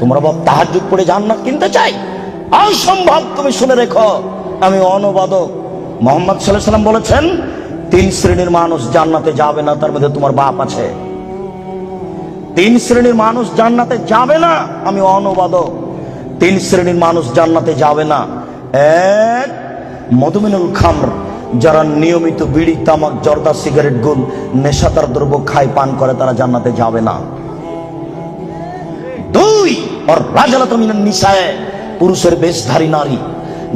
তোমরা বাপ তাহাজ্জুদ পড়ে জান্নাত কিনতে চাই? অসম্ভব। তুমি শুনে রেখো, আমি অনুবাদক। মুহাম্মদ সাল্লাল্লাহু আলাইহি সাল্লাম বলেছেন 3 শ্রেণীর মানুষ জান্নাতে যাবে না, তার মধ্যে তোমার বাপ আছে। 3 শ্রেণীর মানুষ জান্নাতে যাবে না, আমি অনুবাদক। 3 শ্রেণীর মানুষ জান্নাতে যাবে না। এক, মদমিনুল খামর, যারা নিয়মিত বিড়ি, তামাক, জর্দা, সিগারেট, গুল, নেশাদার দ্রব্য খায়, পান করে, তারা জান্নাতে যাবে না। 2, আর রাজালাতু মিনান নিসায়ে, পুরুষের বেশধারী নারী,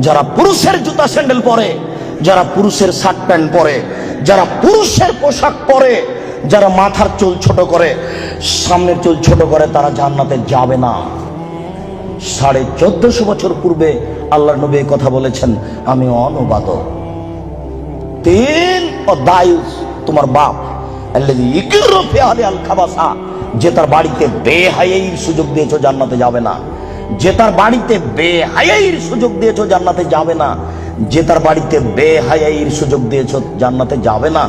যারা পুরুষের জুতা স্যান্ডেল পরে, যারা পুরুষের শার্ট প্যান্ট পরে, যারা পুরুষের পোশাক পরে, যারা মাথার চুল ছোট করে, সামনের চুল ছোট করে, তারা জান্নাতে যাবে না। 1450 বছর পূর্বে আল্লাহর নবী এই কথা বলেছেন, আমি অনুবাদক। 3, ও দায়ুস, তোমার বাপ, আল্লাযী ইকরু ফি আহলি আল খাবাসা, যে তার বাড়িতে বেহায়াইর সুযোগ দিয়েছো, জান্নাতে যাবে না। যে তার বাড়িতে বেহায়াইর সুযোগ দিয়েছো, জান্নাতে যাবে না। যে তার বাড়িতে বেহায়াইর সুযোগ দিয়েছো, জান্নাতে যাবে না।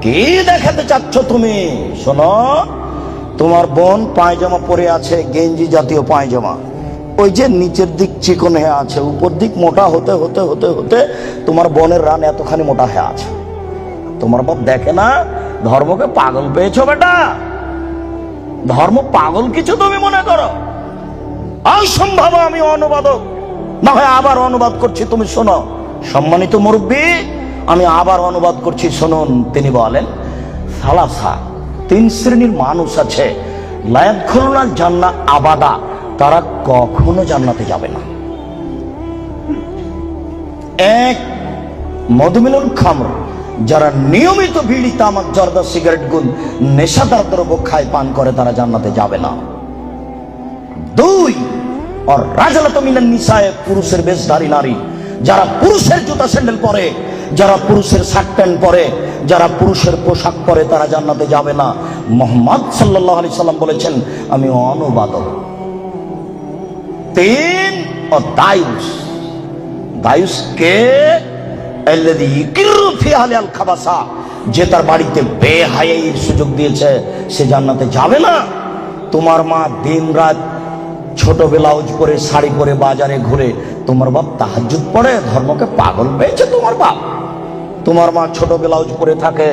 কি দেখাতে চাচ্ছ তুমি? শোনো, তোমার বোন পায়জামা পরে আছে, গেঞ্জি জাতীয় পায়জামা, ওই যে নিচের দিক চিকন হয়ে আছে, উপর দিক মোটা হতে হতে হতে হতে তোমার বোনের রান এতখানি মোটা হয়ে আছে। তোমার বাপ দেখে না? ধর্মকে পাগল পেয়েছো বেটা? ধর্ম পাগল কিছু তুমি মনে করো? অসম্ভব। আমি অনুবাদক, না হয় আবার অনুবাদ করছি, তুমি শোনো। সম্মানিত মুরব্বী, আমি আবার অনুবাদ করছি, শুনুন। তিনি বলেন, সালাসা, 3 শ্রেণীর মানুষ আছে, লা ইয়াদখুলুনাল জান্নাহ আবাদা, তারা কখনো জান্নাতে যাবে না। 1, মদমিনুল খামর, যারা নিয়মিত বিড়ি, তামাক, জর্দা, সিগারেট, গুল, নেশাদার দ্রব্য খায়, পান করে, তারা জান্নাতে যাবে না। 2, আর রাজালাতু মিনান নিসায়ে, পুরুষের বেশধারী নারী, যারা পুরুষের জুতা স্যান্ডেল পরে, যারা পুরুষের শার্ট প্যান্ট পরে, যারা পুরুষের পোশাক পরে, তারা জান্নাতে যাবে না। মুহাম্মদ সাল্লাল্লাহু আলাইহি সাল্লাম বলেছেন, আমি অনুবাদক। 3, ও দায়ুস, দায়ুস কে? আল্লাযী ইকরু ফি আহলি আল খাবাসা, যে তার বাড়িতে বেহায়াইর সুযোগ দিয়েছে, সে জান্নাতে যাবে না। তোমার মা দিনরাত ছোট ব্লাউজ পরে, শাড়ি পরে বাজারে ঘুরে, তোমার বাপ তাহাজ্জুদ পড়ে, ধর্মকে পাগল পেয়েছে তোমার বাপ। তোমার মা ছোট ব্লাউজ পরে থাকে,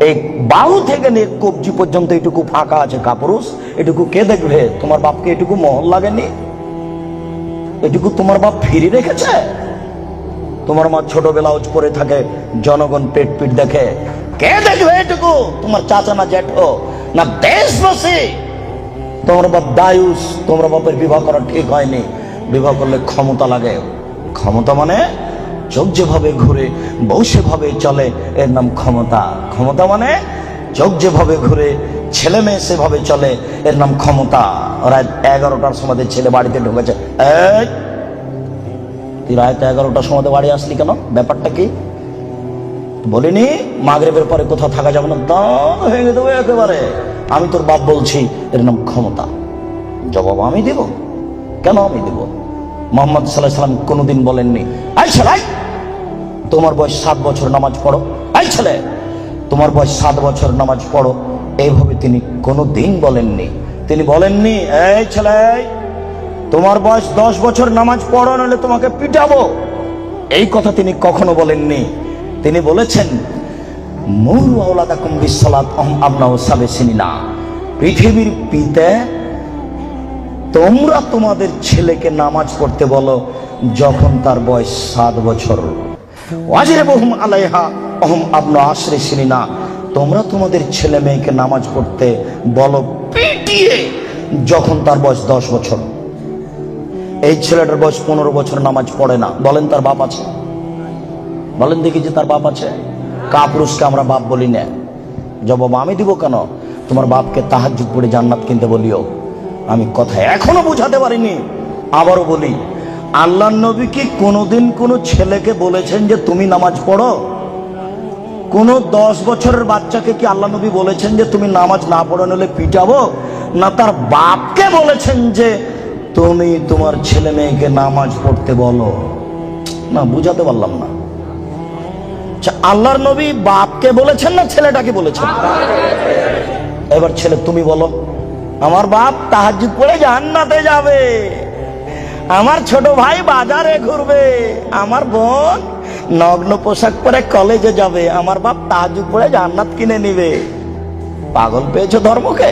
এই বাহু থেকে নিয়ে কবজি পর্যন্ত এটুকু ফাঁকা আছে কাপুরুষ, এটুকু কে দেখবে? তোমার বাপকে এটুকু মহল লাগেনি? এটুকু তোমার বাপ ফিরে রেখেছে? তোমার মা ছোট ব্লাউজ পরে থাকে, জনগণ পেট পিট দেখে, কে দেখবে এটুকু? তোমার চাচা না জ্যাঠো না দেশবাসী? তোমার বাপ দায়ুস, তোমার বাপের বিবাহ করা ঠিক হয়নি। বিবাহ করলে ক্ষমতা লাগে। ক্ষমতা মানে চোখ যেভাবে ঘুরে, বউ সেভাবে চলে, এর নাম ক্ষমতা। ক্ষমতা মানে চোখ যেভাবে ঘুরে, ছেলে মেয়ে সেভাবে চলে, এর নাম ক্ষমতা। রাত 11টার সময় ছেলে বাড়িতে ঢুকেছে, এই তুই রাত 11টার সময় বাড়ি আসলি কেন? ব্যাপারটা কি? বলিনি মাগরিবের পরে কোথাও থাকা যাবে না, দাঁত ভেঙে দেবো একেবারে। আমি তোর বাপ বলছি, এর নাম ক্ষমতা। জবাব আমি দেব? কেন আমি দেব? মুহাম্মদ সাল্লাল্লাহু আলাইহি সাল্লাম কোনোদিন বলেননি, এই ছেলে তোমার বয়স 7 বছর, নামাজ পড়ো। এই ছেলে তোমার বয়স 7 বছর, নামাজ পড়ো। এইভাবে তিনি কোনোদিন বলেননি। তিনি বলেননি, এই ছেলে তোমার বয়স 10 বছর, নামাজ পড়ো, নাহলে তোমাকে পিটাবো। এই কথা তিনি কখনো বলেননি। তিনি বলেছেন, মুরু আওলাদাকুম বিসসালাত ওয়াহুম আবনাউ সাব'i সিনিনা, পৃথিবীর পিতা তোমরা তোমাদের ছেলেকে নামাজ পড়তে বলো যখন তার বয়স 7 বছর। ওয়াজরিবুহুম আলাইহা ওয়াহুম আবনাউ 10 সিনিনা, তোমরা তোমাদের ছেলে মেয়েকে নামাজ পড়তে বলো পিটিয়ে যখন তার বয়স 10 বছর। এই ছেলেটার বয়স 15 বছর, নামাজ পড়ে না, বলেন তার বাপ আছে? বলেন দেখি যে তার বাপ আছে? কাপুরুষকে আমরা বাপ বলি না। জবাব আমি দিব কেন? তোমার বাপকে তাহাজ্জুদ পড়ে জান্নাত কিনতে বলিও। আমি কথা এখনো বুঝাতে পারিনি, আবারও বলি, আল্লাহর নবী কি কোনোদিন কোনো ছেলেকে বলেছেন যে তুমি নামাজ পড়ো? কোন 10 বছরের বাচ্চাকে কি আল্লাহ নবী বলেছেন যে তুমি নামাজ না পড়ো নাহলে পিটাবো? না তার বাপকে বলেছেন যে তুমি তোমার ছেলে মেয়েকে নামাজ পড়তে বলো? না, বুঝাতে পারলাম না। আল্লাহর নবী বাপকে বলেছেন না ছেলেটাকে বলেছেন? এবার ছেলে তুমি বলো, আমার বাপ তাহাজ্জুদ পড়ে জান্নাতে যাবে, আমার ছোট ভাই বাজারে ঘুরবে, আমার বোন নগ্ন পোশাক পরে কলেজে যাবে, আমার বাপ তাহাজ্জুদ পড়ে জান্নাত কিনে নিবে। পাগল পেয়েছো ধর্মকে?